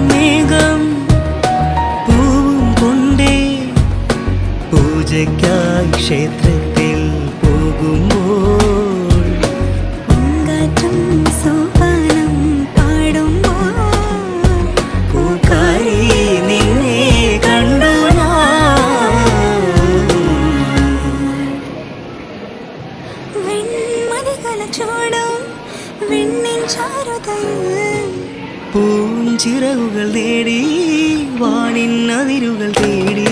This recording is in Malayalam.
മേഘം പൂവും കൊണ്ടേ പൂജയ്ക്കായി ക്ഷേത്രത്തിൽ പോകുമ്പോൾ പൂങ്കാറ്റും സോപാനം പാടുമ്പോൾ പൂക്കാരി നിന്നെ കണ്ടു വെൺമതികല ചൂടും വെണ്ണിൻ ചാരുതയിൽ പൂഞ്ചിറകുകൾ തേടി വാനിൻ അതിരുകൾ തേടി